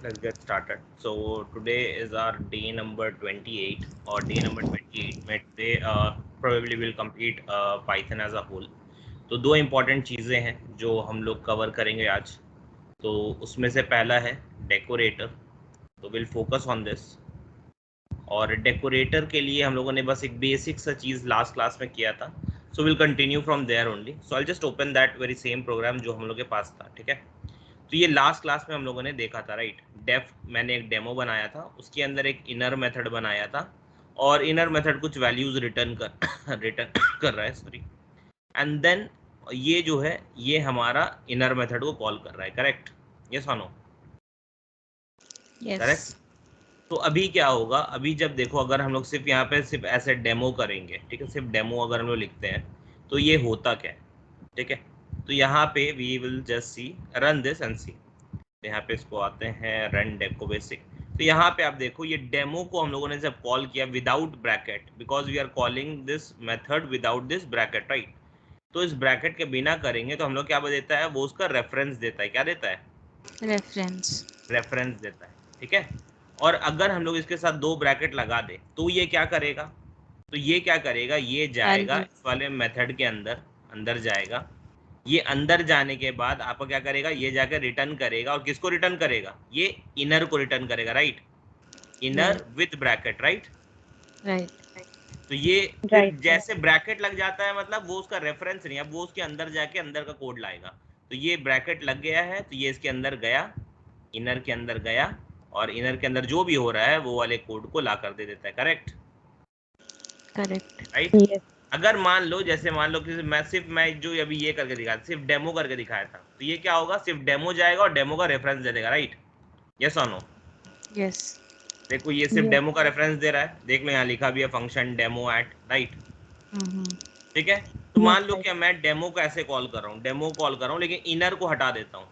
let's get started. So today is our day number 28 or day number 28 में today probably will complete Python as a whole. तो दो important चीज़ें हैं जो हम लोग cover करेंगे आज. तो उसमें से पहला है decorator. तो we'll focus on this. और डेकोरेटर के लिए हम लोगों ने बस एक बेसिक सा चीज़ लास्ट क्लास में किया था. So will continue from there only. So I just open that very same program जो हम लोग के पास था. ठीक है, तो ये लास्ट क्लास में हम लोगों ने देखा था, राइट. डेफ मैंने एक डेमो बनाया था, उसके अंदर एक इनर मेथड बनाया था और इनर मेथड कुछ वैल्यूज रिटर्न कर रहा है, सॉरी. एंड देन ये जो है ये हमारा इनर मेथड को कॉल कर रहा है. करेक्ट? यस और नो? करेक्ट. तो अभी क्या होगा, अभी जब देखो अगर हम लोग सिर्फ यहाँ पे सिर्फ ऐसे डेमो करेंगे, ठीक है, सिर्फ डेमो अगर हम लोग लिखते हैं तो ये होता क्या है. ठीक है, तो यहाँ पे we will just see run this and see. यहाँ पे इसको आते हैं रन डेको बेसिक. तो यहाँ पे आप देखो ये डेमो को हम लोगों ने जब कॉल किया without bracket, because we are calling this method without this bracket, right. तो इस ब्रैकेट के बिना करेंगे तो हम लोग क्या देता है, वो उसका रेफरेंस देता है. क्या देता है? रेफरेंस देता है. ठीक है, और अगर हम लोग इसके साथ दो ब्रैकेट लगा दे तो ये क्या करेगा, तो ये क्या करेगा, ये जाएगा इस वाले मेथड के अंदर जाएगा. ये अंदर जाने के बाद आपको क्या करेगा, ये जाकर रिटर्न करेगा. और किसको रिटर्न करेगा? ये इनर को रिटर्न करेगा, right. Inner with bracket, right. तो ये फिर जैसे ब्रैकेट लग जाता है मतलब वो उसका रेफरेंस नहीं, अब वो उसके अंदर जाके अंदर का कोड लाएगा. तो ये ब्रैकेट लग गया है तो ये इसके अंदर गया, इनर के अंदर गया और इनर के अंदर जो भी हो रहा है वो वाले कोड को ला कर दे देता है. करेक्ट? राइट. अगर मान लो जैसे मान लो कि मैं जो अभी ये करके दिखाया, सिर्फ डेमो करके दिखाया था, तो ये क्या होगा, सिर्फ डेमो जाएगा और डेमो का रेफरेंस दे देगा, राइट. यस और नो? यस. देखो ये सिर्फ डेमो का रेफरेंस दे रहा है, देख लो यहाँ लिखा भी है फंक्शन डेमो एट, राइट. ठीक है, तो मान लो कि मैं डेमो को ऐसे कॉल कर रहा हूँ, डेमो कॉल कर रहा हूँ, लेकिन इनर को हटा देता हूँ,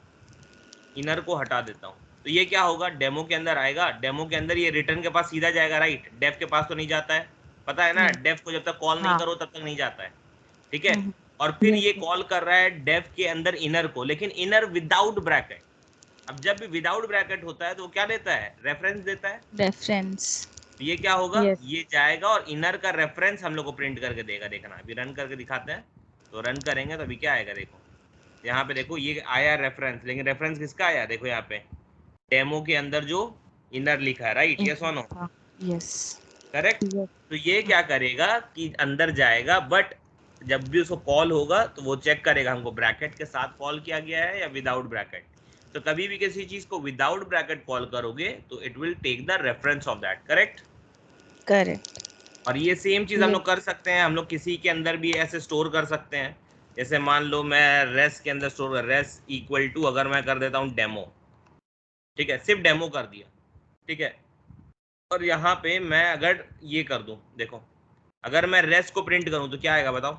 इनर को हटा देता हूँ. तो ये क्या होगा, डेमो के अंदर आएगा, डेमो के अंदर ये रिटर्न के पास सीधा जाएगा, राइट. डेफ के पास तो नहीं जाता है, पता है ना. डेफ को जब तक कॉल नहीं करो तब तक नहीं जाता है. ठीक है, और फिर ये कॉल कर रहा है डेफ के अंदर इनर को, लेकिन इनर विदाउट ब्रैकेट. अब जब भी विदाउट ब्रैकेट होता है तो क्या देता है, रेफरेंस देता है. रेफरेंस. तो ये क्या होगा, ये जाएगा और इनर का रेफरेंस हम लोग को प्रिंट करके देगा. देखना अभी रन करके दिखाते हैं. तो रन करेंगे तो अभी क्या आएगा, देखो यहाँ पे देखो ये आया रेफरेंस, लेकिन रेफरेंस किसका आया, देखो यहाँ पे डेमो के अंदर जो इनर लिखा है, राइट. यस और नो? यस. करेक्ट. तो ये क्या करेगा कि अंदर जाएगा, बट जब भी उसको कॉल होगा तो वो चेक करेगा हमको ब्रैकेट के साथ कॉल किया गया है या विदाउट ब्रैकेट. तो कभी भी किसी चीज को विदाउट ब्रैकेट कॉल करोगे तो it will take the reference of that. Correct? और ये सेम चीज हम लोग कर सकते हैं, हम लोग किसी के अंदर भी ऐसे स्टोर कर सकते हैं. जैसे मान लो मैं रेस के अंदर स्टोर कर, रेस इक्वल टू अगर मैं कर देता हूँ डेमो, ठीक है, सिर्फ डेमो कर दिया, ठीक है. और यहाँ पे मैं अगर ये कर दूं, देखो अगर मैं रेस को प्रिंट करूं तो क्या आएगा बताओ,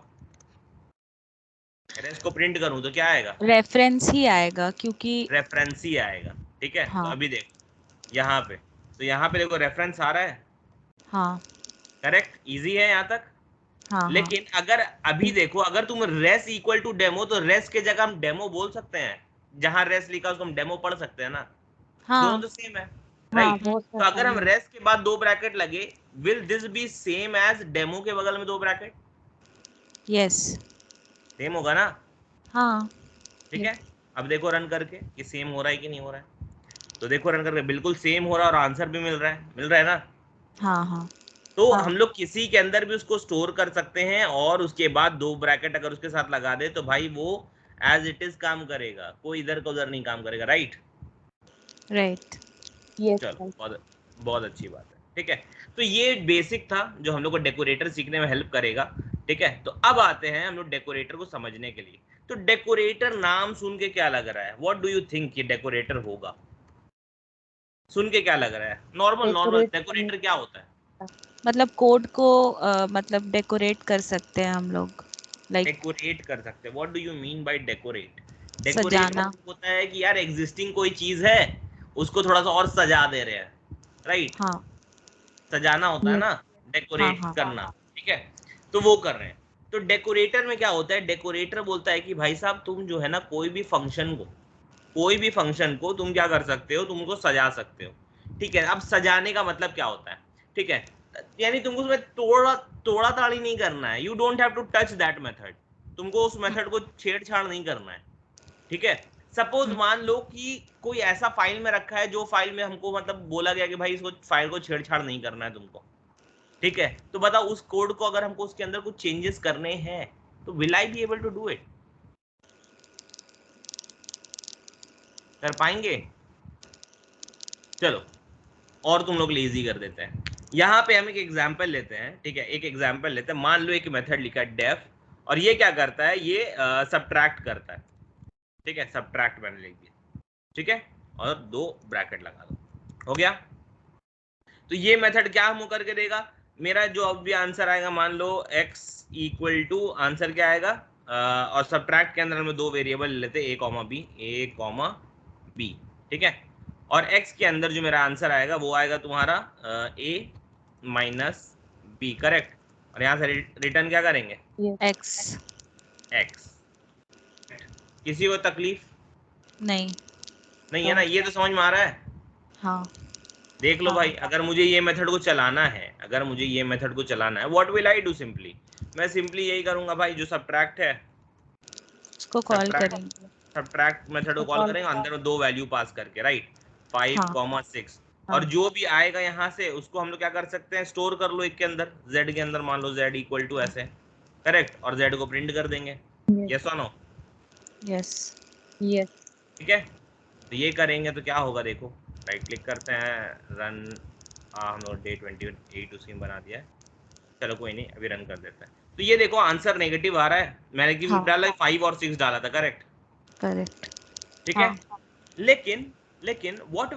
रेस को प्रिंट करूं तो क्या आएगा, रेफरेंस ही आएगा, क्योंकि रेफरेंस ही आएगा. ठीक है. हाँ. तो अभी देखो यहाँ पे, तो यहाँ पे देखो रेफरेंस आ रहा है. हाँ. करेक्ट, इजी है यहाँ तक. हाँ. लेकिन अगर अभी देखो अगर तुम रेस इक्वल टू डेमो, तो रेस के जगह हम डेमो बोल सकते हैं, जहां रेस लिखा उसको हम डेमो पढ़ सकते हैं ना. दोनों तो सेम है, राइट. तो अगर हम रेस के बाद दो ब्रैकेट लगे, will this be same as demo के बगल में दो ब्रैकेट? यस. सेम होगा ना. हाँ. ठीक है. अब देखो रन करके कि सेम हो रहा है कि नहीं हो रहा है. तो देखो रन करके बिल्कुल सेम हो रहा है और आंसर भी मिल रहा है ना. हाँ. तो हम लोग किसी के अंदर भी उसको स्टोर कर सकते हैं और उसके बाद दो ब्रैकेट अगर उसके साथ लगा दे तो भाई वो एज इट इज काम करेगा, कोई इधर का उधर नहीं काम करेगा, राइट. चलो बहुत अच्छी बात है. ठीक है, तो ये बेसिक था जो हम लोग को डेकोरेटर सीखने में हेल्प करेगा. ठीक है, तो अब आते हैं हम लोग डेकोरेटर को समझने के लिए. तो डेकोरेटर नाम सुन के क्या लग रहा है, व्हाट डू यू थिंक ये डेकोरेटर होगा? सुन के क्या लग रहा है, नॉर्मल डेकोरेटर क्या होता है? मतलब कोड को मतलब डेकोरेट कर सकते हैं हम लोग, लाइक डेकोरेट कर सकते हैं. What do you mean by decorate? सजाना होता है कि यार एग्जिस्टिंग कोई चीज है उसको थोड़ा सा और सजा दे रहे हैं, राइट. हाँ. सजाना होता है ना, डेकोरेट करना. ठीक है, तो वो कर रहे हैं. तो डेकोरेटर में क्या होता है, डेकोरेटर बोलता है कि भाई साहब तुम जो है ना कोई भी फंक्शन को, कोई भी फंक्शन को तुम क्या कर सकते हो, तुम उसको सजा सकते हो, ठीक है। अब सजाने का मतलब क्या होता है, ठीक है, यानी तुमको उसमें तोड़ा ताड़ी नहीं करना है, you don't have to touch that method, तुमको उस मेथड को छेड़छाड़ नहीं करना है, ठीक है। सपोज मान लो कि कोई ऐसा फाइल में रखा है जो फाइल में हमको मतलब बोला गया कि भाई इसको फाइल को छेड़छाड़ नहीं करना है तुमको, ठीक है। तो बताओ उस कोड को अगर हमको उसके अंदर कुछ चेंजेस करने हैं तो will I be able to do it, कर पाएंगे? चलो और तुम लोग लेजी कर देते हैं, यहाँ पे हम एक एग्जाम्पल लेते हैं, ठीक है, एक एग्जाम्पल लेते हैं। मान लो एक मेथड लिखा है डेफ, और ये क्या करता है, ये सबट्रैक्ट करता है, ठीक है, सबट्रैक्ट मैंने लिख दिया, ठीक है, और 2 ब्रैकेट लगा दो, हो गया। तो ये मेथड क्या हम करके देगा, मेरा जो अब भी आंसर आएगा, मान लो x इक्वल टू आंसर क्या आएगा, और सबट्रैक्ट के अंदर हम 2 वेरिएबल लेते हैं, a कॉमा b, ठीक है, और x के अंदर जो मेरा आंसर आएगा वो आएगा तुम्हारा a माइनस b, करेक्ट। और यहाँ से रिटर्न क्या करेंगे, x। किसी को तकलीफ नहीं है ना, ये तो समझ में आ रहा है। हाँ देख लो भाई, अगर मुझे ये मेथड को चलाना है, what will I do, simply मैं सिंपली यही करूंगा भाई, जो सबट्रैक्ट है उसको कॉल करेंगे, सबट्रैक्ट मेथड को कॉल करेंगे, अंदर में 2 वैल्यू पास करके, राइट, 5,6, और जो भी आएगा यहाँ से उसको हम लोग क्या कर सकते हैं, स्टोर कर लो एक के अंदर, z के अंदर, मान लो z इक्वल टू ऐसे, करेक्ट, और z को प्रिंट कर देंगे, यस और नो, यस, ठीक है। तो ये करेंगे तो क्या होगा, देखो राइट क्लिक करते हैं, रन, हम लोग डे 28 उसी में बना दिया है, चलो कोई नहीं, अभी रन कर देते हैं। तो ये देखो आंसर नेगेटिव आ रहा है, मैंने कि डाला 5 और 6 डाला था, करेक्ट, ठीक है। लेकिन व्हाट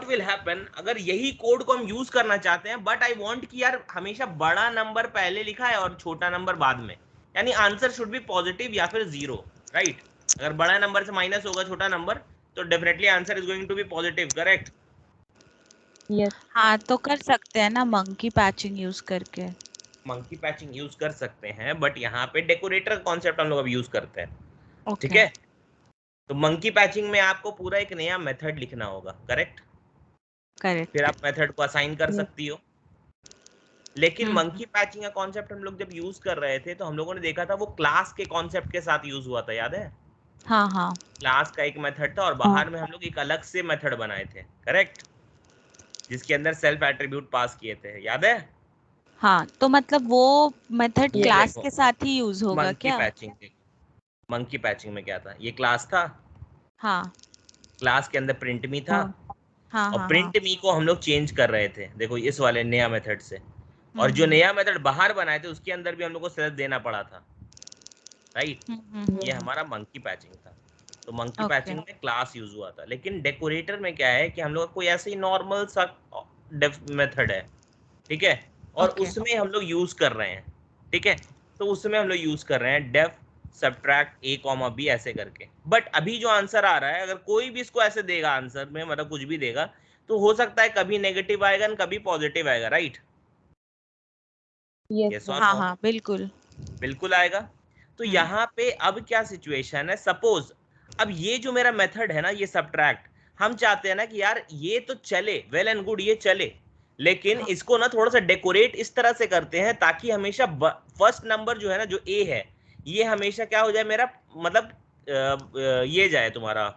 विल हैपन अगर यही कोड को हम यूज करना चाहते हैं, बट आई वांट कि यार हमेशा बड़ा नंबर पहले लिखा है और छोटा नंबर बाद में, यानी आंसर शुड बी पॉजिटिव या फिर 0, राइट। अगर बड़ा नंबर से माइनस होगा छोटा नंबर तो definitely answer is going to be positive, correct. हाँ तो कर सकते हैं ना मंकी पैचिंग यूज करके, मंकी पैचिंग यूज कर सकते हैं, बट यहाँ पे डेकोरेटर कॉन्सेप्ट हम लोग अब यूज करते हैं, ठीक है। तो मंकी पैचिंग में आपको पूरा एक नया मेथड लिखना होगा, करेक्ट, फिर आप मेथड को असाइन कर सकती हो। लेकिन मंकी पैचिंग का कॉन्सेप्ट हम लोग जब यूज कर रहे थे तो हम लोगों ने देखा था वो क्लास के कॉन्सेप्ट के साथ यूज हुआ था, याद है? हाँ क्लास का एक मेथड था और बाहर में हम लोग एक अलग से मेथड बनाए थे, करेक्ट, जिसके अंदर सेल्फ एट्रीब्यूट पास किए थे, याद है? हाँ तो मतलब वो मेथड क्लास के साथ ही यूज होगा क्या? मंकी पैचिंग में क्या था, ये क्लास था, हाँ क्लास के अंदर प्रिंट मी था, हाँ और प्रिंट मी को हम लोग चेंज कर रहे थे, देखो इस वाले नया मेथड से, और जो नया मेथड बाहर बनाए थे उसके अंदर भी हम लोग को सेल्फ देना पड़ा था, राइट। ये हमारा मंकी पैचिंग था। तो मंकी पैचिंग में क्लास यूज हुआ था, लेकिन डेकोरेटर में क्या है कि हम लोग कोई ऐसे ही नॉर्मल सा मेथड है, ठीक है, और उसमें हम लोग यूज कर रहे हैं, ठीक है। तो उसमें हम लोग यूज कर रहे हैं def subtract a comma b ऐसे करके। बट अभी जो आंसर आ रहा है, अगर कोई भी इसको ऐसे देगा आंसर में, मतलब कुछ भी देगा, तो हो सकता है कभी नेगेटिव आएगा न कभी पॉजिटिव आएगा, राइट? हाँ बिल्कुल आएगा। तो यहाँ पे अब क्या सिचुएशन है, सपोज अब ये जो मेरा मेथड है ना, ये सबट्रैक्ट, हम चाहते हैं ना कि यार ये तो चले, वेल एंड गुड, ये चले, लेकिन इसको ना थोड़ा सा डेकोरेट इस तरह से करते हैं ताकि हमेशा फर्स्ट नंबर जो है ना, जो ए है, ये हमेशा क्या हो जाए मेरा, मतलब ये जाए तुम्हारा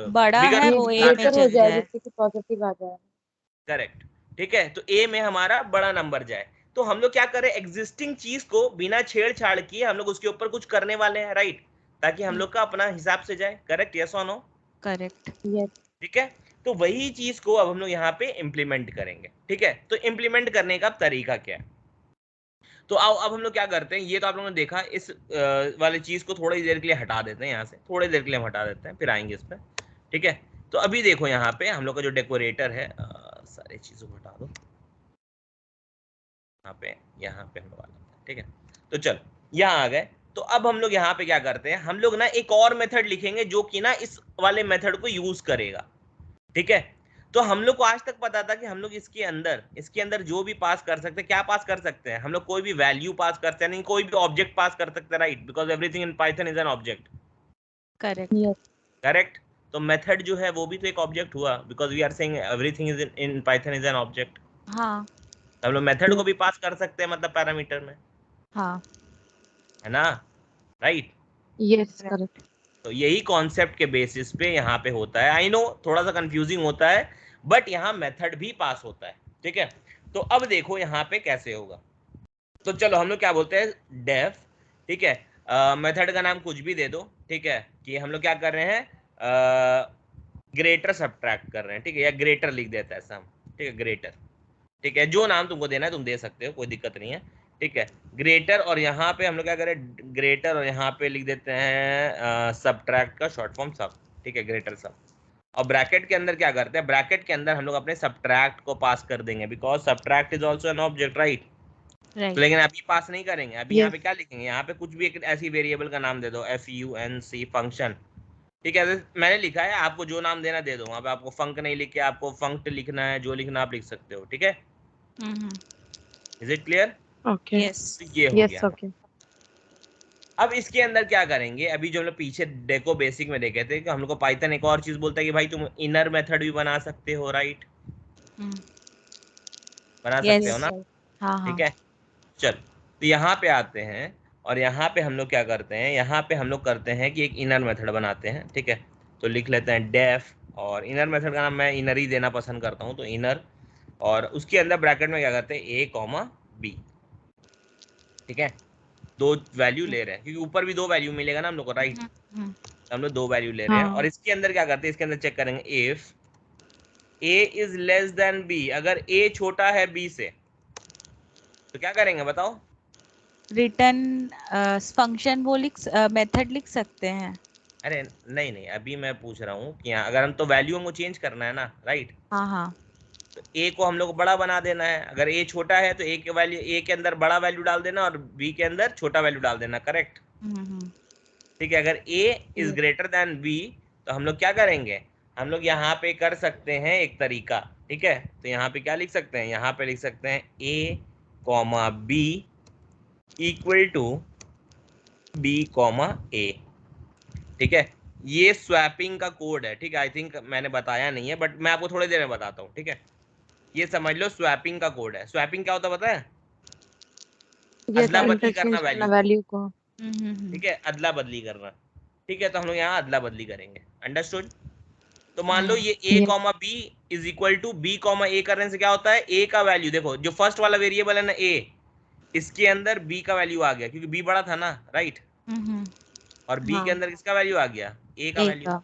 बड़ा है वो ए में चल जाए, पॉजिटिव आ जाए, करेक्ट, ठीक है। तो ए में हमारा बड़ा नंबर जाए, तो हम लोग क्या करें, एग्जिस्टिंग चीज को बिना छेड़छाड़ किए हम लोग उसके ऊपर कुछ करने वाले हैं, राइट, ताकि हम लोग का अपना हिसाब से जाए, करेक्ट, यस और नो? करेक्ट, ठीक है। तो वही चीज को अब हम लोग यहाँ पे इम्प्लीमेंट करेंगे, ठीक है। तो इम्प्लीमेंट करने का तरीका क्या है, तो आओ अब हम लोग क्या करते हैं, ये तो आप लोगों ने देखा, इस वाली चीज को थोड़ी देर के लिए हटा देते हैं, यहाँ से थोड़ी देर के लिए हम हटा देते हैं, फिर आएंगे इस पर, ठीक है। तो अभी देखो यहाँ पे हम लोग का जो डेकोरेटर है, सारी चीजों को हटा दो, यहाँ पे हम लोग आ जाते हैं, ठीक है। तो चल यहाँ आ गए, तो अब हम लोग यहाँ पे क्या करते हैं, हम लोग ना एक और मेथड लिखेंगे जो कि ना इस वाले मेथड को यूज करेगा, ठीक है। तो हम लोग को आज तक पता था कि हम लोग इसके अंदर जो भी पास कर सकते हैं, क्या पास कर सकते हैं, हम लोग कोई भी वैल्यू पास कर सकते हैं, नहीं कोई भी ऑब्जेक्ट पास कर सकते हैं, right, because everything in Python is an object, correct, correct. तो मेथड जो है वो भी तो एक ऑब्जेक्ट हुआ, because we are saying everything is in Python is an object. हाँ हम लोग मेथड को भी पास कर सकते हैं, मतलब पैरामीटर में, हाँ है ना, राइट। Yes correct. तो यही कॉन्सेप्ट के बेसिस पे यहाँ पे होता है। आई नो थोड़ा सा कंफ्यूजिंग होता है, बट यहाँ मेथड भी पास होता है, ठीक है। तो अब देखो यहाँ पे कैसे होगा। तो चलो हम लोग क्या बोलते हैं, डेफ, ठीक है। मेथड का नाम कुछ भी दे दो, ठीक है, कि हम लोग क्या कर रहे हैं, ग्रेटर सब्ट्रैक्ट कर रहे हैं, ठीक है, या ग्रेटर लिख देता है सम, ठीक है, ग्रेटर, ठीक है, जो नाम तुमको देना है तुम दे सकते हो, कोई दिक्कत नहीं है, ठीक है। ग्रेटर, और यहाँ पे हम लोग क्या करें, ग्रेटर, और यहाँ पे लिख देते हैं सब्ट्रैक्ट का शॉर्ट फॉर्म सब, ठीक है, ग्रेटर सब। और ब्रैकेट के अंदर क्या करते हैं, ब्रैकेट के अंदर हम लोग अपने सब्ट्रैक्ट को पास कर देंगे, because subtract is also an object, right. Right. लेकिन अभी पास नहीं करेंगे, अभी यहाँ पे यस क्या लिखेंगे, यहाँ पे कुछ भी एक ऐसी वेरिएबल का नाम दे दो, FUNC फंक्शन, ठीक है। मैंने लिखा है, आपको जो नाम देना दे दो, वहाँ पे आपको फंक नहीं लिख के आपको फंक्ट लिखना है, जो लिखना आप लिख सकते हो, ठीक है। Is it clear? Okay yes. ये हो यस गया। ओके। अब इसके अंदर क्या करेंगे, अभी जो हम लोग पीछे डेको बेसिक में देखे थे कि हम लोग को पाइथन एक और चीज बोलता है कि भाई तुम इनर मेथड भी बना सकते हो, राइट, बना सकते हो यस। ना, हाँ हाँ। ठीक है। चल, तो यहाँ पे आते हैं, और यहाँ पे हम लोग क्या करते हैं, यहाँ पे हम लोग करते हैं कि एक इनर मेथड बनाते हैं, ठीक है। तो लिख लेते हैं डेफ, और इनर मेथड का नाम मैं इनर ही देना पसंद करता हूँ, तो इनर, और उसके अंदर ब्रैकेट में क्या करते हैं, A, B, ठीक है। दो वैल्यू ले रहे हैं, क्योंकि ऊपर भी दो वैल्यू मिलेगा ना हम लोग को, राइट। हम लोग दो वैल्यू ले रहे हैं, हाँ और इसके अंदर क्या करते हैं, इसके अंदर चेक करेंगे if A is less than B, अगर A छोटा है B से, तो क्या करेंगे बताओ। रिटर्न फंक्शन वो मेथड लिख सकते हैं। अरे नहीं नहीं, अभी मैं पूछ रहा हूँ कि अगर हम तो वैल्यू हमको चेंज करना है ना, राइट। हाँ हाँ। तो A को हम लोग को बड़ा बना देना है, अगर A छोटा है तो A के वैल्यू, A के अंदर बड़ा वैल्यू डाल देना, और B के अंदर छोटा वैल्यू डाल देना, करेक्ट, ठीक है। अगर A is greater than B, तो हम लोग क्या करेंगे, हम लोग यहाँ पे कर सकते हैं एक तरीका, ठीक है। तो यहाँ पे क्या लिख सकते हैं, यहाँ पे लिख सकते हैं A, B equal to B, A, ठीक है। ये स्वैपिंग का कोड है, ठीक है। आई थिंक मैंने बताया नहीं है, बट मैं आपको थोड़ी देर में बताता हूँ, ठीक है। ये समझ लो स्वैपिंग का कोड है। स्वैपिंग क्या होता है पता है, यस अदला बदली करना इंटरचेंज करना वैल्यू, वैल्यू को। ठीक है, अदला बदली करना, ठीक है। तो हम लोग यहाँ अदला बदली करेंगे, अंडरस्टूड। तो मान लो ये A, yes B is equal to B, A करने से क्या होता है, A का वैल्यू देखो, जो फर्स्ट वाला वेरिएबल है ना A, इसके अंदर B का वैल्यू आ गया, क्योंकि B बड़ा था ना, राइट। और B के हाँ अंदर किसका वैल्यू आ गया, A का A वैल्यू, का।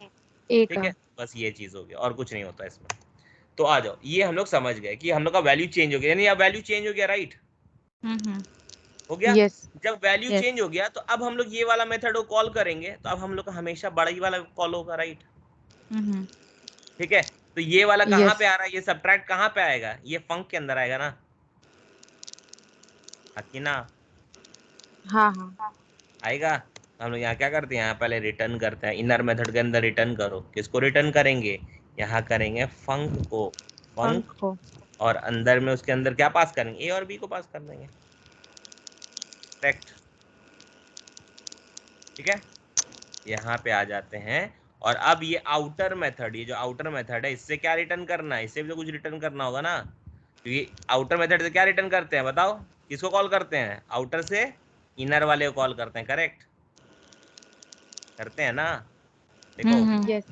ए ठीक का। है। बस ये चीज हो गया, और कुछ नहीं होता इसमें। तो आ जाओ, ये हम लोग समझ गए कि हम लोग का वैल्यू चेंज हो गया, यानी अब वैल्यू चेंज हो गया, राइट, हो गया। यस जब वैल्यू यस। चेंज हो गया, तो अब हम लोग ये वाला मेथड को कॉल करेंगे, तो अब हम लोग का हमेशा बड़ा ही वाला कॉल होगा, राइट, ठीक है। तो ये वाला कहाँ यस पे आ रहा है, ये सब्ट्रैक्ट कहाँ पे आएगा, ये फंक के अंदर आएगा ना, कि ना हाँ हाँ आएगा। तो हम लोग यहाँ क्या करते हैं, यहाँ पहले रिटर्न करते हैं, इनर मेथड के अंदर रिटर्न करो, किसको रिटर्न करेंगे, यहाँ करेंगे फंक को, फंक, पंख को। और अंदर में उसके अंदर क्या पास करेंगे, A और B को पास कर देंगे, करेक्ट, ठीक है। यहाँ पे आ जाते हैं, और अब ये आउटर मेथड, ये जो आउटर मेथड है, इससे क्या रिटर्न करना है, इससे भी तो कुछ रिटर्न करना होगा ना, क्योंकि आउटर मेथड से क्या रिटर्न करते हैं बताओ, किसको कॉल करते हैं, आउटर से इनर वाले को कॉल करते हैं, करेक्ट, करते हैं ना। देखो यस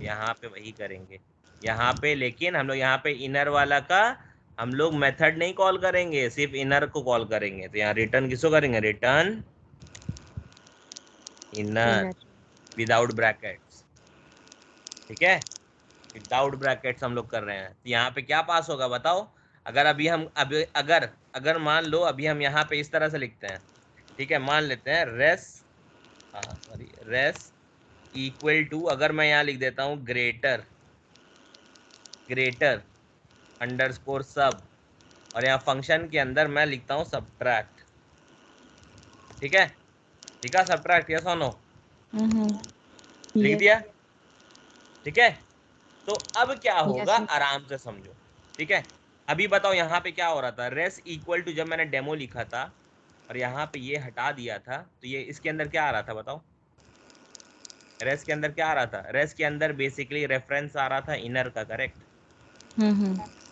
यहाँ पे वही करेंगे, यहाँ पे, लेकिन हम लोग यहाँ पे इनर वाला का हम लोग मेथड नहीं कॉल करेंगे, सिर्फ इनर को कॉल करेंगे। तो यहाँ रिटर्न किसको करेंगे, रिटर्न इनर विदाउट ब्रैकेट्स, ठीक है, विदाउट ब्रैकेट्स हम लोग कर रहे हैं। तो यहाँ पे क्या पास होगा बताओ, अगर अभी हम अभी अगर अगर मान लो अभी हम यहाँ पे इस तरह से लिखते हैं, ठीक है, मान लेते हैं res, sorry, res equal to, अगर मैं यहाँ लिख देता हूँ ग्रेटर, ग्रेटर अंडरस्कोर सब, और यहाँ फंक्शन के अंदर मैं लिखता हूँ सब्ट्रैक्ट, ठीक है, लिखा सब्ट्रैक्ट, यस और नो, लिख यस दिया, ठीक है। तो अब क्या होगा, यस आराम से समझो, ठीक है। अभी बताओ यहाँ पे क्या हो रहा था, रेस इक्वल टू, जब मैंने डेमो लिखा था और यहाँ पे ये हटा दिया था, तो ये इसके अंदर क्या आ रहा था बताओ, रेस के अंदर क्या आ रहा था? रेस के अंदर बेसिकली रेफरेंस आ रहा था इनर का, करेक्ट?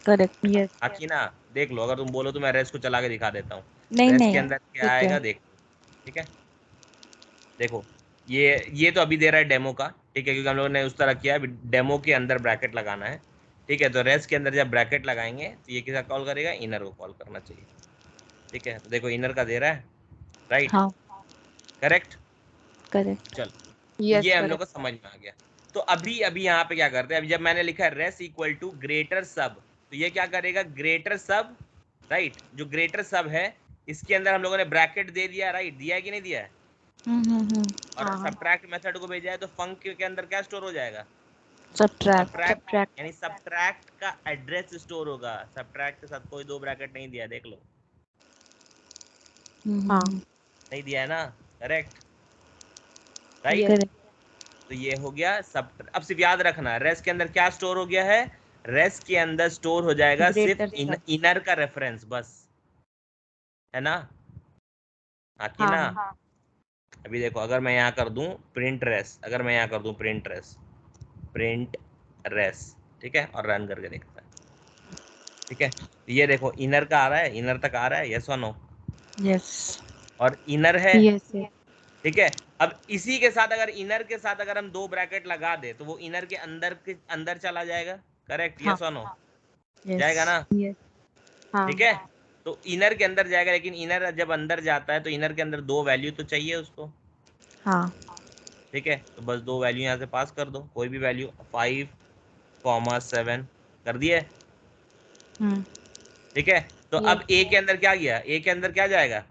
करेक्ट। यस आखी ना, देख लो, अगर तुम बोलो तो मैं रेस को चला के दिखा देता हूँ। नहीं रेस के नहीं अंदर क्या ठीक है। आएगा देख लो, ठीक है? देखो, ये तो अभी दे रहा है डेमो का, ठीक है, क्योंकि हम लोगों ने उस तरह किया है, डेमो के अंदर ब्रैकेट लगाना है, ठीक है? तो रेस के अंदर जब ब्रैकेट लगाएंगे तो ये किसका कॉल करेगा? इनर को कॉल करना चाहिए, ठीक है? तो देखो इनर का दे रहा है, राइट? हाँ करेक्ट? करेक्ट। चल, यस ये हम लोग को करेक्ट। समझ में आ गया। तो अभी अभी यहाँ पे क्या करते हैं? अभी जब मैंने लिखा है रेस इक्वल टू ग्रेटर सब, तो ये क्या करेगा? ग्रेटर सब, राइट? जो ग्रेटर सब है इसके अंदर हम लोगों ने ब्रैकेट दे दिया, राइट? दिया है कि नहीं दिया है? और हाँ हाँ। सब्ट्रैक्ट मेथड को भेजा है, तो फंक के अंदर क्या स्टोर हो जाएगा? सब्ट्रैक्ट। Subtract, subtract. यानी सब्ट्रैक्ट का एड्रेस स्टोर होगा। सब्ट्रैक्ट के साथ कोई दो ब्रैकेट नहीं दिया, देख लो, हाँ नहीं दिया है ना? Correct, right? Yes correct. तो ये हो गया सब। अब सिर्फ याद रखना, रेस के अंदर क्या स्टोर हो गया है? रेस के अंदर स्टोर हो जाएगा ग्रेटर सिर्फ सब। इनर का रेफरेंस बस, है ना? आखिर हाँ ना? हाँ अभी देखो, अगर मैं यहाँ कर दूं प्रिंट रेस, अगर मैं यहाँ कर दूं प्रिंट रेस, ठीक है, और रन करके देखता है, ठीक है? तो ये देखो इनर का आ रहा है, इनर तक आ रहा है, यस और नो? यस। और इनर है, यस यस। ठीक है? अब इसी के साथ अगर इनर के साथ अगर हम दो ब्रैकेट लगा दे तो वो इनर के अंदर चला जाएगा, करेक्ट? हाँ। यस और नो? यस। जाएगा ना? यस हाँ ठीक है? तो इनर के अंदर जाएगा, लेकिन इनर जब अंदर जाता है तो इनर के अंदर दो वैल्यू तो चाहिए उसको, हाँ। ठीक है? तो बस दो वैल्यू यहाँ से पास कर दो, कोई भी वैल्यू, 5,7 कर दिए, ठीक है? तो यस। अब ए के अंदर क्या गया? ए के अंदर क्या जाएगा?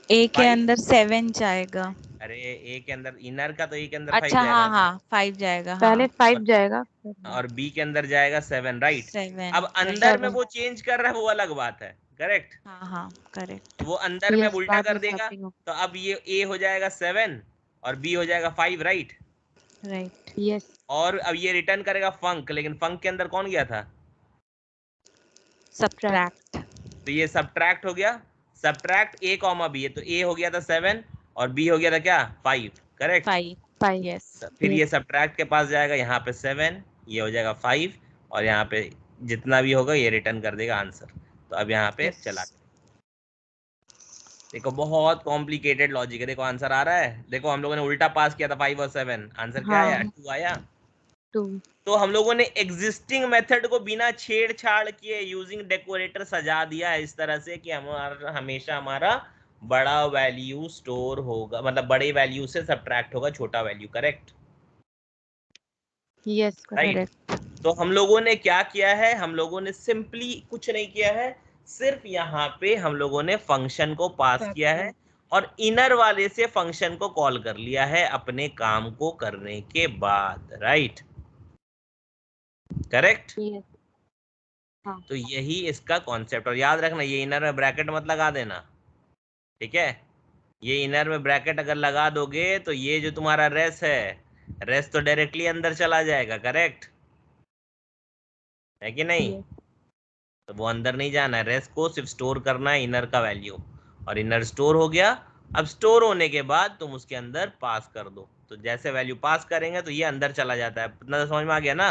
ए के 5। अंदर 7 जाएगा। अरे ए के अंदर, इनर का तो ए के अंदर 5 अच्छा हाँ जाएगा ना, हाँ 5 जाएगा पहले हाँ। 5 जाएगा फिर और बी के अंदर जाएगा 7, राइट? 7 अब अंदर में राइट। 7। वो चेंज कर रहा है, वो अलग बात है, करेक्ट? हाँ हाँ करेक्ट। वो अंदर में अब यस उल्टा बाद कर में देगा, स्वैपिंग हो। तो अब ये ए हो जाएगा 7 और बी हो जाएगा 5, राइट? राइट। यस और अब ये रिटर्न करेगा फंक, लेकिन फंक के अंदर कौन गया था? सब्ट्रैक्ट। सब्ट्रैक्ट। तो ये सब्ट्रैक्ट हो गया, सब्ट्रैक्ट ए कॉमा बी है, तो ए हो गया था 7 और बी हो गया था क्या? 5, करेक्ट? 5। 5। यस। फिर ये यस सब्ट्रैक्ट के पास जाएगा, यहाँ पे 7, ये हो जाएगा 5, और यहाँ पे जितना भी होगा ये रिटर्न कर देगा आंसर। तो अब यहाँ पे यस। चला, देखो बहुत कॉम्प्लिकेटेड लॉजिक है। देखो आंसर आ रहा है, देखो हम लोगों ने उल्टा पास किया था 5 और 7, आंसर क्या आया? हाँ 2 आया। 2। तो हम लोगों ने एग्जिस्टिंग मेथड को बिना छेड़छाड़ किए यूजिंग डेकोरेटर सजा दिया है इस तरह से कि हमारा हमेशा हमारा बड़ा वैल्यू स्टोर होगा, मतलब बड़े वैल्यू से सब्ट्रैक्ट होगा छोटा value, correct? Yes right? Correct. तो हम लोगों ने क्या किया है? हम लोगों ने सिंपली कुछ नहीं किया है, सिर्फ यहाँ पे हम लोगों ने फंक्शन को पास किया है और इनर वाले से फंक्शन को कॉल कर लिया है अपने काम को करने के बाद, राइट? करेक्ट? यस हाँ तो यही इसका कॉन्सेप्ट, और याद रखना ये इनर में ब्रैकेट मत लगा देना, ठीक है? ये इनर में ब्रैकेट अगर लगा दोगे तो ये जो तुम्हारा रेस है, रेस तो डायरेक्टली अंदर चला जाएगा, करेक्ट है कि नहीं? यस तो वो अंदर नहीं जाना है, रेस को सिर्फ स्टोर करना है इनर का वैल्यू, और इनर स्टोर हो गया। अब स्टोर होने के बाद तुम उसके अंदर पास कर दो, तो जैसे वैल्यू पास करेंगे तो ये अंदर चला जाता है, इतना तो समझ में आ गया ना?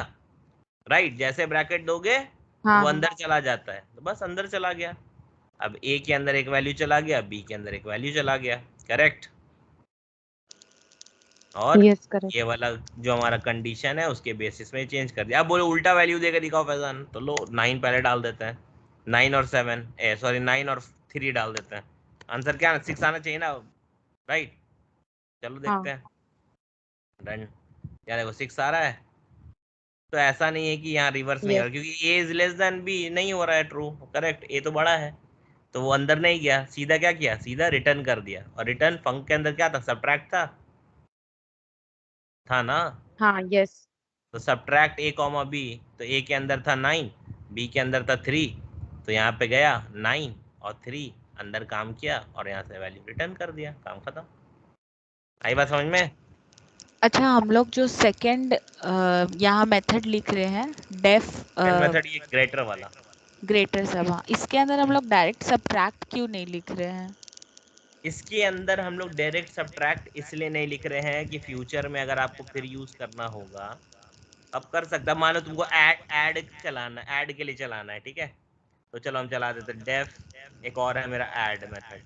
राइट? जैसे ब्रैकेट दोगे तो हाँ वो हाँ अंदर चला जाता है, तो बस अंदर चला गया। अब ए के अंदर एक वैल्यू चला गया, बी के अंदर एक वैल्यू चला गया, करेक्ट? और यस करेक्ट। ये वाला जो हमारा कंडीशन है उसके बेसिस में चेंज कर दिया। अब बोलो उल्टा वैल्यू देकर दिखाओ फैजान, तो लो 9 पहले डाल देते हैं, 9 और 7 सॉरी 9 और 3 डाल देते हैं, आंसर क्या? 6 आना चाहिए ना, राइट? चलो देखते हाँ हैं, डन। यार देखो 6 आ रहा है, तो ऐसा नहीं है कि यहाँ रिवर्स नहीं हो यस रहा, क्योंकि ए इज लेस देन बी नहीं हो रहा है, ट्रू, करेक्ट? ए तो बड़ा है, तो वो अंदर नहीं गया, सीधा क्या किया? सीधा रिटर्न कर दिया, और रिटर्न फंक के अंदर क्या था? सब्ट्रैक्ट था ना? हाँ यस तो सब्ट्रैक्ट ए कॉमा बी, तो ए के अंदर था 9, बी के अंदर था 3, तो यहाँ पे गया 9 और 3 अंदर काम किया और यहाँ से वैल्यू रिटर्न कर दिया, काम खत्म। आई बात समझ में? अच्छा हम लोग जो सेकंड यहाँ मेथड लिख रहे हैं डेफ मेथड ये ग्रेटर वाला, ग्रेटर सब, हाँ इसके अंदर हम लोग डायरेक्ट सब्ट्रैक्ट क्यों नहीं लिख रहे हैं? इसके अंदर हम लोग डायरेक्ट सब्ट्रैक्ट इसलिए नहीं लिख रहे हैं कि फ्यूचर में अगर आपको फिर यूज करना होगा अब कर सकता है। मान लो तुमको ऐड चलाना, ऐड के लिए चलाना है, ठीक है, तो चलो हम चला देते हैं डेफ। एक और है मेरा ऐड मेथड,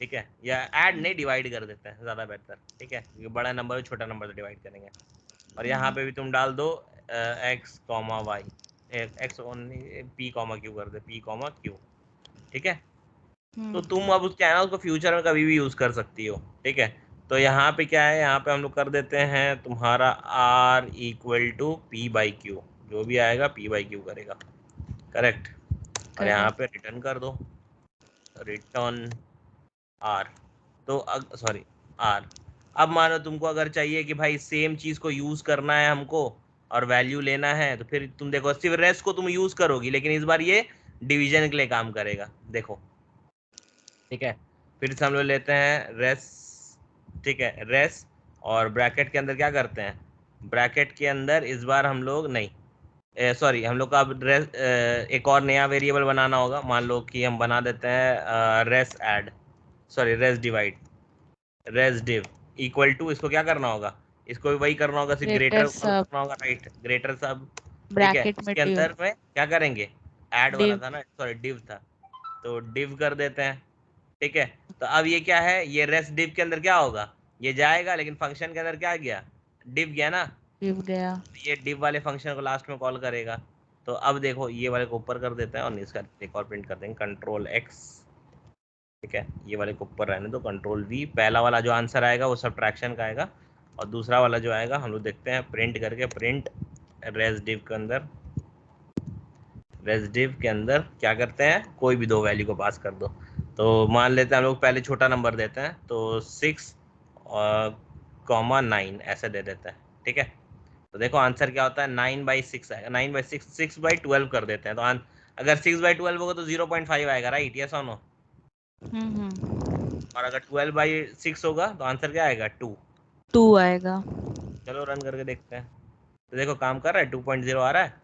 ठीक है, या ऐड नहीं डिवाइड कर देते हैं, ज्यादा बेहतर, ठीक है, क्योंकि बड़ा नंबर छोटा नंबर से डिवाइड करेंगे। और यहाँ पे भी तुम डाल दो x comma y, x only p comma q कर दे, पी कॉमा क्यू, ठीक है। तो तुम अब क्या है ना, उसको फ्यूचर में कभी भी यूज कर सकती हो, ठीक है। तो यहाँ पे क्या है, यहाँ पे हम लोग कर देते हैं तुम्हारा r equal to p by q, जो भी आएगा पी बाई क्यू करेगा, करेक्ट। और यहाँ पे रिटर्न कर दो, रिटर्न आर। तो सॉरी आर। अब मानो तुमको अगर चाहिए कि भाई सेम चीज को यूज करना है हमको और वैल्यू लेना है, तो फिर तुम देखो सिर्फ रेस्ट को तुम यूज करोगी, लेकिन इस बार ये डिवीजन के लिए काम करेगा, देखो, ठीक है। फिर से हम लोग लेते हैं रेस, ठीक है, रेस, और ब्रैकेट के अंदर क्या करते हैं, ब्रैकेट के अंदर इस बार हम लोग नहीं, सॉरी, हम लोग का अब एक और नया वेरिएबल बनाना होगा। मान लो कि हम बना देते हैं res add, sorry res divide, res div equal to, इसको क्या करना होगा, इसको भी वही करना होगा, सिर्फ ग्रेटर ग्रेटर सब करना होगा, राइट, ग्रेटर सब, ठीक है। ब्रैकेट में इसके डिव अंदर में क्या करेंगे, ऐड वाला डिव था ना, सॉरी डिव था, तो डिव कर देते हैं, ठीक है। तो अब ये क्या है, ये रेस्ट डिव के अंदर क्या होगा, ये जाएगा, लेकिन फंक्शन के अंदर क्या गया, डिव गया ना, डिव गया। तो ये डिव वाले फंक्शन को लास्ट में कॉल करेगा। तो अब देखो ये वाले को ऊपर कर देते हैं और इसका एक और प्रिंट कर देंगे, कंट्रोल एक्स, ठीक है, ये वाले को ऊपर रहने दो, कंट्रोल वी। पहला वाला जो आंसर आएगा वो सब्ट्रैक्शन का आएगा, और दूसरा वाला जो आएगा हम लोग देखते हैं प्रिंट करके, प्रिंट रेस डिव के अंदर, रेस डिव के अंदर क्या करते हैं, कोई भी दो वैल्यू को पास कर दो। तो मान लेते हैं हम लोग पहले छोटा नंबर देते हैं, तो 6 कॉमा 9 ऐसे दे देते हैं, ठीक है। तो देखो आंसर क्या होता है, 9/6 आएगा, 9/6, 6/12 कर देते हैं, तो अगर 6/12 होगा तो 0.5 आएगा, राइट, यस और नो। और अगर 12/6 होगा तो आंसर क्या आएगा, 2 आएगा। चलो रन करके देखते हैं। तो देखो काम कर रहा है, 2.0 आ रहा है,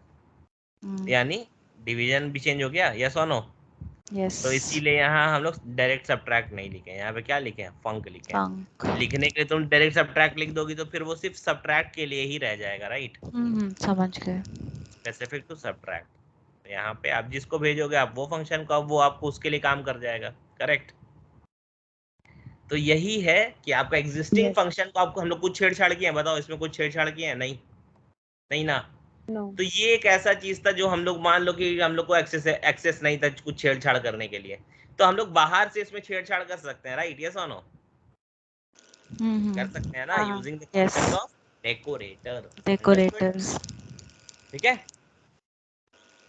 यानी डिवीजन भी चेंज हो गया, यस और नो। यस। तो इसीलिए यहाँ हम लोग डायरेक्ट सब्ट्रैक्ट नहीं लिखे, यहाँ पे क्या लिखे हैं, फंक लिखे हैं। फंक। लिखने के लिए तुम डायरेक्ट सब्ट्रैक्ट लिख दोगी तो फिर वो सिर्फ सब्ट्रैक्ट के लिए ही रह जाएगा, राइट, समझ गए। Specific to subtract. तो यहाँ पे आप जिसको भेजोगे आप वो फंक्शन को, वो आपको उसके लिए काम कर जाएगा, करेक्ट। तो यही है कि आपका एग्जिस्टिंग Yes. फंक्शन को आपको हम लोग कुछ छेड़छाड़ किए हैं, बताओ इसमें कुछ छेड़छाड़ किए हैं, नहीं, नहीं ना। No. तो ये एक ऐसा चीज था जो हम लोग, मान लो कि हम लोग को एक्सेस नहीं था कुछ छेड़छाड़ करने के लिए, तो हम लोग बाहर से इसमें छेड़छाड़ कर सकते हैं, राइट, यस और नो, कर सकते हैं ना, using the yes. Concept of decorator, understood, decorators. ठीक है।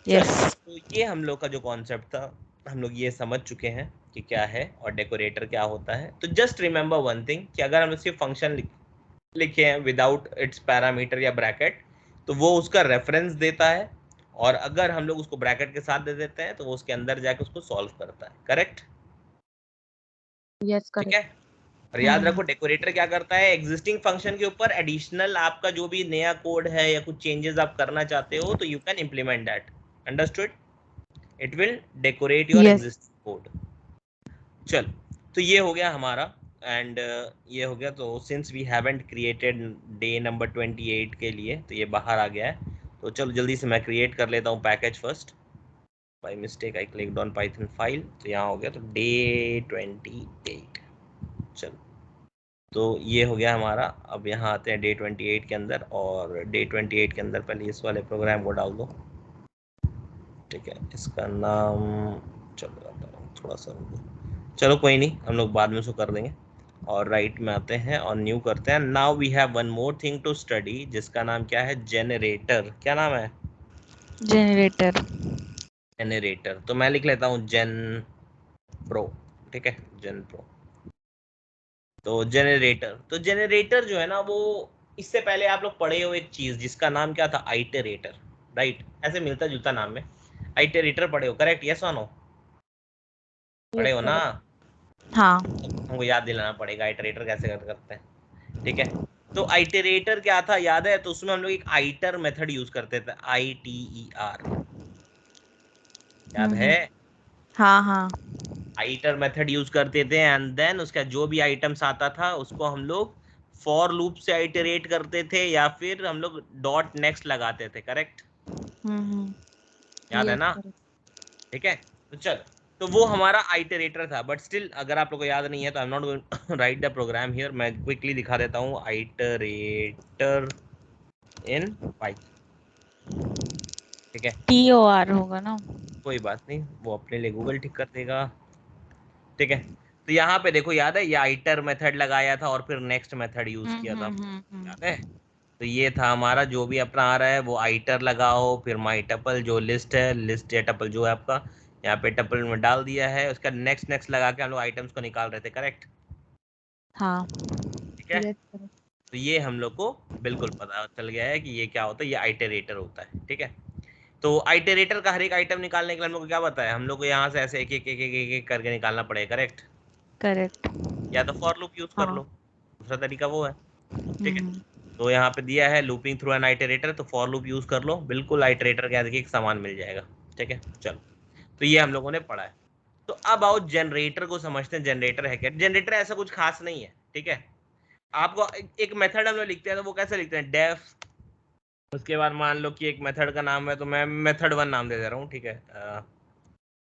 यस। चलो, तो ये हम लोग का जो कॉन्सेप्ट था, हम लोग ये समझ चुके हैं कि क्या है और डेकोरेटर क्या होता है। तो जस्ट रिमेंबर वन थिंग कि अगर हम सिर्फ फंक्शन लिखे हैं विदाउट इट्स पैरामीटर या ब्रैकेट, तो वो उसका रेफरेंस देता है, और अगर हम लोग उसको ब्रैकेट के साथ दे देते हैं तो वो उसके अंदर जाके उसको सॉल्व करता है, करेक्ट, Yes, ठीक correct. है। और याद रखो डेकोरेटर क्या करता है, एग्जिस्टिंग फंक्शन के ऊपर एडिशनल आपका जो भी नया कोड है या कुछ चेंजेस आप करना चाहते हो तो you can implement that, understood, it will decorate your yes. Existing code. चल, तो ये हो गया हमारा, एंड ये हो गया। तो since we haven't created the number 28 के लिए, तो ये बाहर आ गया है। तो चलो जल्दी से मैं क्रिएट कर लेता हूँ package first, by mistake I clicked on Python file, तो यहाँ हो गया, तो डे 28, चलो, तो ये हो गया हमारा। अब यहाँ आते हैं डे 28 के अंदर, और डे 28 के अंदर पहले इस वाले प्रोग्राम को डाल दो, ठीक है, इसका नाम, चलो थोड़ा सा, चलो कोई नहीं, हम लोग बाद में उसको कर देंगे। और राइट में आते हैं और न्यू करते हैं। Now we have one more thing to study, जिसका नाम क्या है, जेनरेटर। क्या नाम है, जनरेटर। जेनरेटर। तो मैं लिख लेता हूँ जेन प्रो, ठीक है, जेन प्रो। तो जेनरेटर, तो जेनरेटर जो है ना, वो इससे पहले आप लोग पढ़े हो एक चीज जिसका नाम क्या था, आइटरेटर, राइट, ऐसे मिलता जुलता नाम है, आइटरेटर पढ़े हो, करेक्ट, यस और नो, पढ़े Yes, हो ना। correct. हाँ। हमको याद दिलाना पड़ेगा आइटरेटर कैसे करते हैं, ठीक है। तो आइटरेटर क्या था, याद है, तो उसमें हम लोग एक आइटर मेथड यूज करते थे, ITER, याद है। हाँ हाँ। आइटर मेथड यूज करते थे एंड देन उसका जो भी आइटम्स आता था उसको हम लोग फॉर लूप से आइटरेट करते थे या फिर हम लोग डॉट नेक्स्ट लगाते थे, करेक्ट? याद है यस ना? करेक्ट। ठीक है, तो चल, तो वो हमारा आइटरेटर था, बट स्टिल अगर आप लोग को याद नहीं है तो I am not going write the program here, मैं क्विकली दिखा देता हूँ आइटरेटर इन पाइथन। ठीक है, TOR होगा ना? कोई बात नहीं, वो अपने लिए गूगल ठीक कर देगा। ठीक है, तो यहाँ पे देखो, याद है ये आइटर मेथड लगाया था और फिर नेक्स्ट मेथड यूज किया था, याद है? तो ये था हमारा जो भी अपना आ रहा है वो आइटर लगाओ, फिर माई टपल जो लिस्ट है, लिस्ट या टपल जो है आपका, यहाँ पे टपल में डाल दिया है, उसका नेक्स्ट नेक्स्ट लगा के हम लोग आइटम्स को निकाल रहे थे, करेक्ट? हाँ। ठीक है, यस करेक्ट। तो ये हम लोग को बिल्कुल पता चल गया है कि ये क्या होता है, ये आइटरेटर होता है। ठीक है, तो आइटरेटर का हर एक आइटम निकालने के लिए हम लोग को क्या पता है, हम लोग को यहाँ से ऐसे एक एक एक एक एक एक करके निकालना पड़ेगा, करेक्ट? करेक्ट। या तो फॉर लूप यूज कर हाँ। लो, दूसरा तरीका वो है। ठीक है, तो यहाँ पे दिया है लूपिंग थ्रू एन आइटरेटर, तो फॉर लूप यूज कर लो, बिल्कुल आइटरेटर के आगे एक सामान मिल जाएगा। ठीक है, चलो, तो ये हम लोगों ने पढ़ा है। तो अब आओ जनरेटर को समझते हैं, जनरेटर है क्या? जनरेटर ऐसा कुछ खास नहीं है। ठीक है, आपको एक मेथड हम लोग लिखते हैं तो वो कैसे लिखते हैं, डेफ, उसके बाद मान लो कि एक मेथड का नाम है तो मैं मेथड 1 नाम दे दे रहा हूँ। ठीक है,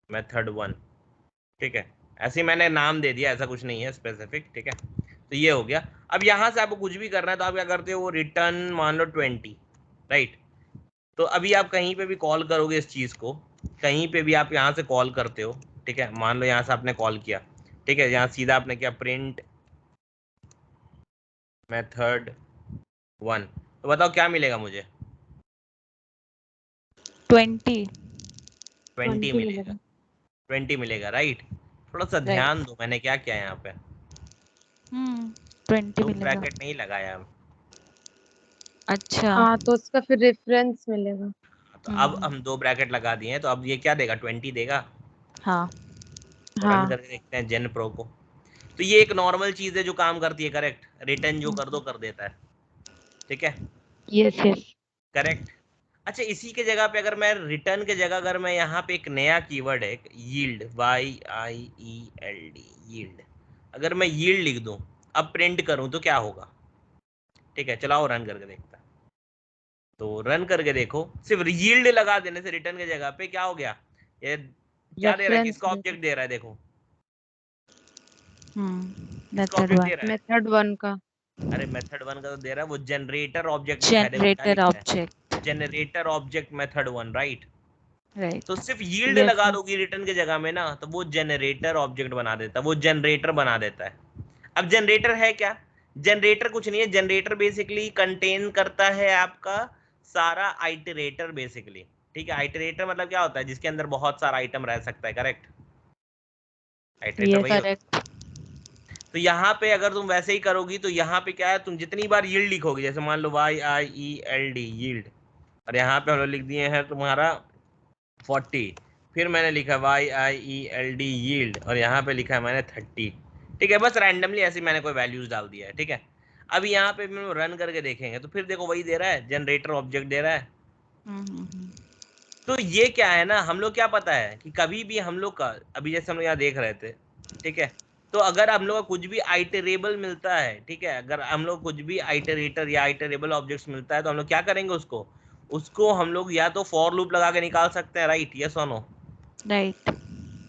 मेथड 1। ठीक है, ऐसे ही मैंने नाम दे दिया, ऐसा कुछ नहीं है स्पेसिफिक। ठीक है, तो ये हो गया। अब यहाँ से आपको कुछ भी करना है तो आप क्या करते हो, रिटर्न मान लो 20, राइट? तो अभी आप कहीं पे भी कॉल करोगे इस चीज को, कहीं पे भी आप यहाँ से कॉल करते हो, ठीक है, मान लो यहाँ से आपने कॉल किया, ठीक है, यहाँ सीधा आपने किया प्रिंट मेथड 1, तो बताओ क्या मिलेगा मुझे? 20। 20 मिलेगा, 20 मिलेगा, राइट? थोड़ा सा राइट। ध्यान दो, मैंने क्या किया यहाँ पे, 20 दो मिलेगा। ब्रैकेट नहीं लगाया। अच्छा। हाँ तो उसका फिर रेफरेंस मिलेगा। तो अब हम दो ब्रैकेट लगा दिए हैं, तो अब ये क्या देगा, 20 देगा। हाँ। तो रन हाँ करके देखते हैं जेन प्रो को। तो ये एक नॉर्मल चीज है जो काम करती है, करेक्ट? रिटर्न जो कर दो कर देता है। ठीक है, यस यस। करेक्ट। अच्छा, इसी के जगह पे अगर मैं रिटर्न के जगह अगर मैं यहाँ पे एक नया कीवर्ड है यील्ड, YIELD, यील्ड, अगर मैं यील्ड लिख दूं, अब प्रिंट करूं तो क्या होगा? ठीक है, चलाओ रन करके देखता है। तो रन करके देखो, सिर्फ यील्ड लगा देने से रिटर्न के जगह पे क्या हो गया, ये क्या दे रहा है, रेफरेंस किसका ऑब्जेक्ट दे रहा है, देखो किसका मेथड ऑब्जेक्ट 1। दे रहा है? मेथड 1 का। अरे मेथड 1 का तो दे रहा है, वो जनरेटर ऑब्जेक्ट लिखा है, देखो क्या जनरेटर लिखा है, object. Generator object method 1, right? तो राइट। सिर्फ यील्ड यस लगा यस। दोगी रिटर्न की जगह में ना, तो वो जनरेटर ऑब्जेक्ट बना देता है, वो जनरेटर बना देता है। अब जनरेटर है क्या? जनरेटर कुछ नहीं है, जनरेटर बेसिकली कंटेन करता है आपका सारा आइटरेटर बेसिकली। ठीक है, आइटरेटर मतलब क्या होता है, जिसके अंदर बहुत सारा आइटम रह सकता है, करेक्ट? आइटरेटर यस वही होता है। करेक्ट। तो यहाँ पे अगर तुम वैसे ही करोगी तो यहाँ पे क्या है, तुम जितनी बार यील्ड लिखोगे, जैसे मान लो YIELD यील्ड, और यहाँ पे हम लोग लिख दिए हैं तुम्हारा 40, फिर मैंने लिखा YIELD यील्ड, और यहाँ पे लिखा है मैंने 30। ठीक है, बस रैंडमली ऐसे मैंने कोई वैल्यूज डाल दिया है। ठीक है, अब यहाँ पे हम रन करके देखेंगे तो फिर देखो वही दे रहा है, जनरेटर ऑब्जेक्ट दे रहा है। तो ये क्या है ना, हम लोग क्या पता है कि कभी भी हम लोग का, अभी जैसे हम लोग यहाँ देख रहे थे, ठीक है, तो अगर हम लोग का कुछ भी आइटरेबल मिलता है, ठीक है, अगर हम लोग कुछ भी आइटरेटर या आइटरेबल ऑब्जेक्ट्स मिलता है तो हम लोग क्या करेंगे, उसको उसको हम लोग या तो फॉर लूप लगा के निकाल सकते हैं, राइट? यस और नो? राइट।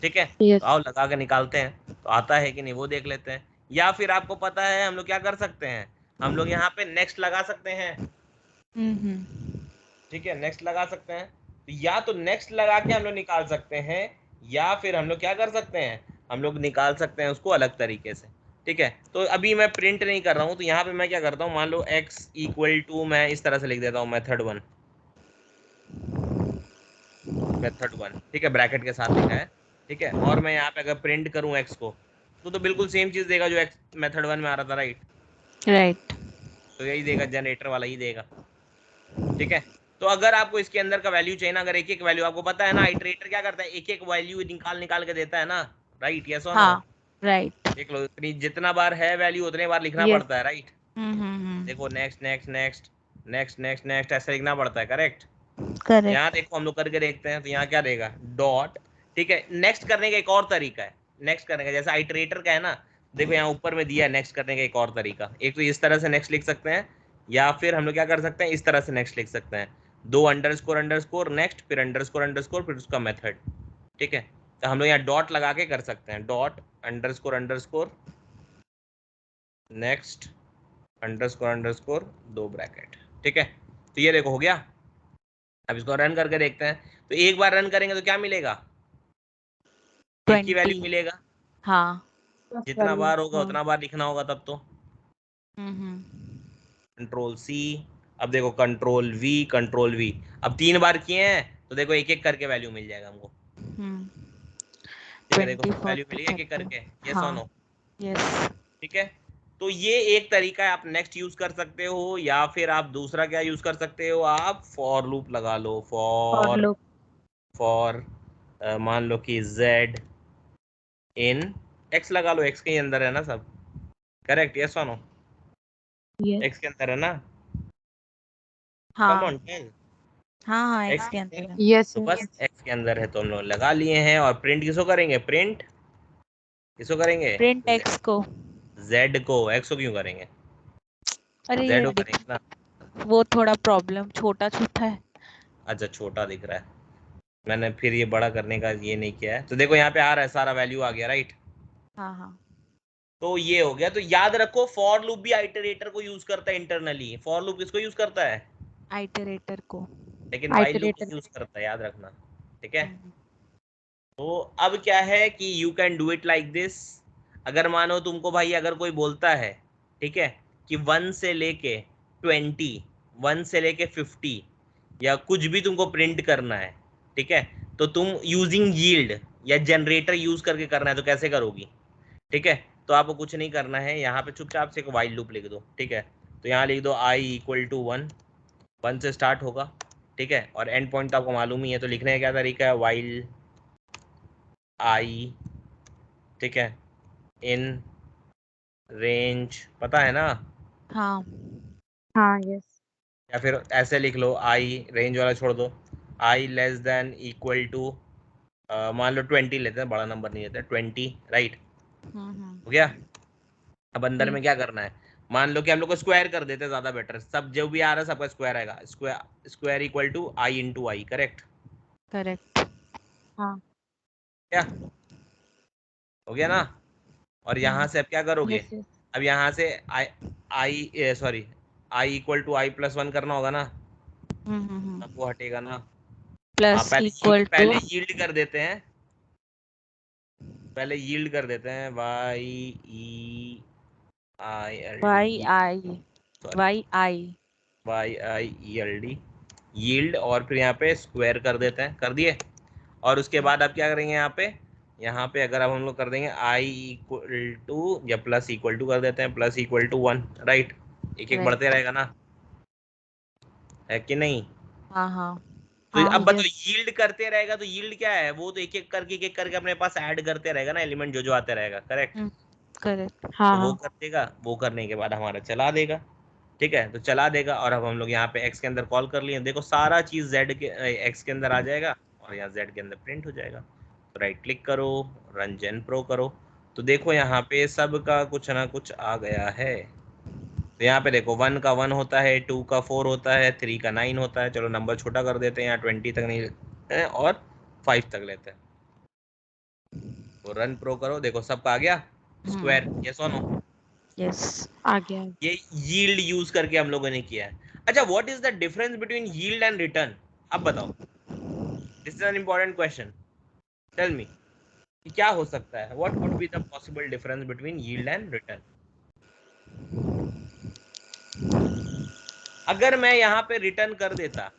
ठीक है, तो यस। आओ लगा के निकालते हैं, तो आता है कि नहीं वो देख लेते हैं। या फिर आपको पता है हम लोग क्या कर सकते हैं, हम लोग यहाँ पे नेक्स्ट लगा सकते हैं। ठीक है, नेक्स्ट लगा सकते हैं, तो या तो नेक्स्ट लगा के हम लोग निकाल सकते हैं, या फिर हम लोग क्या कर सकते हैं, हम लोग निकाल सकते हैं उसको अलग तरीके से। ठीक है, तो अभी मैं प्रिंट नहीं कर रहा हूँ, तो यहाँ पे मैं क्या करता हूँ, मान लो x इक्वल टू, मैं इस तरह से लिख देता हूँ मेथड 1, मेथड 1, ठीक है, ब्रैकेट के साथ लिखा है। ठीक है, और मैं यहाँ पे अगर प्रिंट करूँ x को, तो बिल्कुल सेम चीज देगा जो x मेथड 1 में आ रहा था, राइट? राइट। तो यही देगा, जनरेटर वाला ही देगा। ठीक है, तो अगर आपको इसके अंदर का वैल्यू चाहिए ना, अगर एक एक वैल्यू आपको पता है ना, आइटरेटर क्या करता है, एक एक वैल्यू निकाल निकाल के देता है ना, राइट? यस और नो? हाँ। राइट। देख लो, इतनी जितना बार है वैल्यू उतने बार लिखना यस। पड़ता है, राइट? देखो next next next next next next ऐसे लिखना पड़ता है, करेक्ट? यहाँ करेक्ट। देखो हम लोग करके देखते हैं, तो यहाँ क्या देगा, डॉट। ठीक है, नेक्स्ट करने का एक और तरीका है, नेक्स्ट करने का, जैसे आइटरेटर का है ना, देखो यहाँ ऊपर में दिया है नेक्स्ट करने का एक और तरीका। एक तो इस तरह से नेक्स्ट लिख सकते हैं, या फिर हम लोग क्या कर सकते हैं, इस तरह से नेक्स्ट लिख सकते हैं, 2 अंडरस्कोर अंडरस्कोर नेक्स्ट, फिर अंडरस्कोर अंडरस्कोर, फिर उसका मेथड। ठीक है, तो हम लोग यहाँ डॉट लगा के कर सकते हैं, dot underscore underscore next underscore underscore 2 bracket. ठीक है, तो ये देखो हो गया। अब इसको रन करके देखते हैं, तो एक बार रन करेंगे तो क्या मिलेगा, एक की वैल्यू 20। मिलेगा। हाँ। जितना बार होगा हाँ उतना बार लिखना होगा तब तो। कंट्रोल सी, अब देखो कंट्रोल वी, अब 3 बार किए हैं तो देखो एक एक करके वैल्यू मिल जाएगा हमको। ठीक है, देखो 20, वैल्यू 40, मिली एक एक 30। करके, यस और हाँ। नो। यस। ठीक है, तो ये एक तरीका है, आप नेक्स्ट यूज कर सकते हो, या फिर आप दूसरा क्या यूज कर सकते हो, आप फॉर लूप लगा लो, और लोग फॉर मान लो कि z इन x लगा लो, x के अंदर है ना सब, करेक्ट, यस और नो, यस x के अंदर है ना, कम हाँ ऑन टेल, हाँ x एक्स के अंदर है। यस तो बस x के अंदर है तो हम लोग लगा लिए हैं। और प्रिंट किसको करेंगे, प्रिंट किसको करेंगे, प्रिंट एक्स को। z को, x को क्यों करेंगे, अरे z ये को करेंगे ना। वो थोड़ा प्रॉब्लम छोटा छोटा है। अच्छा छोटा दिख रहा है, मैंने फिर ये बड़ा करने का ये नहीं किया है। तो देखो यहाँ पे आ रहा है, सारा वैल्यू आ गया, राइट। हाँ हाँ। तो ये हो गया। तो याद रखो फॉर लूप भी आइटरेटर को यूज करता है इंटरनली। फॉर लूप किसको यूज करता है, आइटरेटर को। लेकिन वाइल लूप आइटरेटर। को यूज करता है, याद रखना। ठीक है, हम्म, तो अब क्या है कि you can do it like this. अगर मानो तुमको भाई अगर कोई बोलता है, ठीक है, कि 1 से लेके 20, 1 से लेके 50 या कुछ भी तुमको प्रिंट करना है, ठीक है, तो तुम यूजिंग यील्ड या जनरेटर यूज करके करना है तो कैसे करोगी। ठीक है, तो आपको कुछ नहीं करना है, यहाँ पे चुपचाप से एक वाइल लूप लिख दो। ठीक है, तो यहाँ लिख दो आई इक्वल टू 1, 1 से स्टार्ट होगा। ठीक है, और एंड पॉइंट तो आपको मालूम ही है, तो लिखने का क्या तरीका है, वाइल आई, ठीक है, इन रेंज, पता है ना, हाँ हाँ यस या फिर ऐसे लिख लो, आई रेंज वाला छोड़ दो, आई लेस देन इक्वल टू मान लो 20 लेते हैं, बड़ा नंबर नहीं लेते, 20, राइट। हो गया। अब अंदर में क्या करना है, मान लो कि हम लोग को स्क्वायर कर देते हैं, ज्यादा बेटर, सब जो भी आ रहा है सबका स्क्वायर आएगा, square square equal to i into i, correct. Correct. हाँ क्या हो गया ना। और यहाँ से अब क्या करोगे, यस यस अब यहाँ से I I sorry I equal to I plus 1 करना होगा ना, अब वो हटेगा ना। हाँ, प्लस इक्वल टू। पहले यील्ड कर देते हैं, पहले यील्ड कर देते हैं, Y E I L Y D, I. Sorry Y I. Y I E L D, yield, और फिर यहाँ पे स्क्वायर कर देते हैं, कर दिए। और उसके बाद आप क्या करेंगे, यहाँ पे अगर अब हम लोग कर देंगे आई इक्वल टू या प्लस इक्वल टू कर देते हैं, प्लस इक्वल टू 1, राइट, एक एक बढ़ते रहेगा ना, है कि नहीं। हाँ हाँ। तो हाँ अब बताओ, यस यील्ड करते रहेगा तो यील्ड क्या है, वो तो एक एक करके अपने पास ऐड करते रहेगा ना, एलिमेंट जो जो आते रहेगा, करेक्ट। करेक्ट। हाँ तो वो हाँ कर देगा, वो करने के बाद हमारा चला देगा। ठीक है, तो चला देगा, और अब हम लोग यहाँ पे एक्स के अंदर कॉल कर लिए, देखो सारा चीज जेड के एक्स के अंदर आ जाएगा, और यहाँ जेड के अंदर प्रिंट हो जाएगा। तो राइट क्लिक करो, रन जेन प्रो करो, तो देखो यहाँ पे सब का कुछ ना कुछ आ गया है। तो यहाँ पे देखो 1 का 1 होता है, 2 का 4 होता है, 3 का 9 होता है, चलो नंबर छोटा कर देते हैं, यहाँ 20 तक नहीं लेते हैं और 5 तक लेते हैं। तो रन प्रो करो, देखो सबका आ गया स्क्वायर, यस और नो। यस। आ गया ये यील्ड यूज करके हम लोगों ने किया है। अच्छा, what is the difference between yield and return, अब बताओ, this is an important question, tell me, क्या हो सकता है, what could be the possible difference between yield and return. अगर मैं यहाँ पे रिटर्न कर देता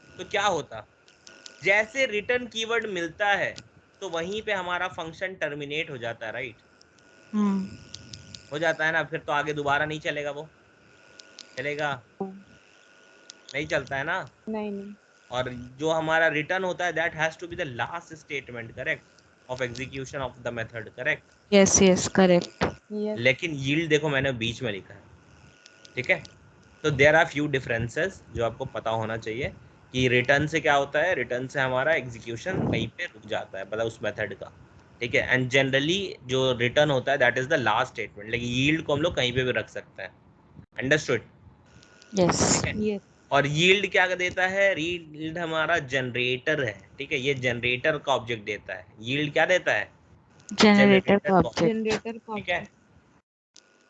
तो क्या होता, जैसे रिटर्न कीवर्ड मिलता है तो वहीं पे हमारा फंक्शन टर्मिनेट हो जाता है, राइट, हो जाता है ना, फिर तो आगे दोबारा नहीं चलेगा, वो चलेगा, नहीं चलता है ना। नहीं नहीं और जो हमारा रिटर्न होता है that has to be the last statement, correct, of execution of the method, correct. Yes yes correct. Yes लेकिन यील्ड देखो मैंने बीच में लिखा है, ठीक है। तो देयर आर फ्यू डिफरेंसेस जो आपको पता होना चाहिए, कि रिटर्न से क्या होता है, रिटर्न से हमारा एग्जीक्यूशन वहीं पे रुक जाता है, मतलब उस मेथड का, ठीक है, एंड जनरली जो रिटर्न होता है that is the last statement, लेकिन यील्ड को हम लोग कहीं पे भी रख सकते हैं। अंडरस्टूड? Yes Yes. और यील्ड क्या देता है? यील्ड हमारा जनरेटर है, ठीक है, ये जनरेटर का ऑब्जेक्ट देता है। यील्ड क्या देता है? जनरेटर का का ऑब्जेक्ट। Generator का ठीक है, object.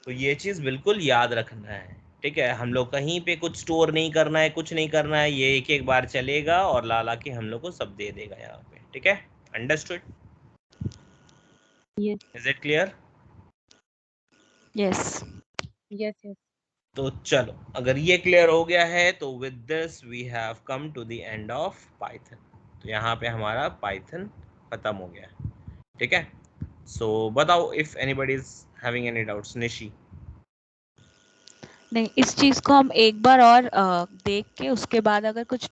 तो ये चीज बिल्कुल याद रखना है। ठीक है, हम लोग कहीं पे कुछ स्टोर नहीं करना है, कुछ नहीं करना है, ये एक एक बार चलेगा और ला के हम लोग को सब दे देगा यहाँ पे। ठीक है, understood? Yes. Is it clear? Yes Yes. Yes. तो चलो, अगर ये क्लियर हो गया है तो with this we have come to the end of Python. तो यहाँ पे हमारा पाइथन खत्म हो गया। ठीक है, सो बताओ if anybody is having any doubts. Nishi? नहीं, इस चीज को हम एक बार और देख के उसके बाद अगर कुछ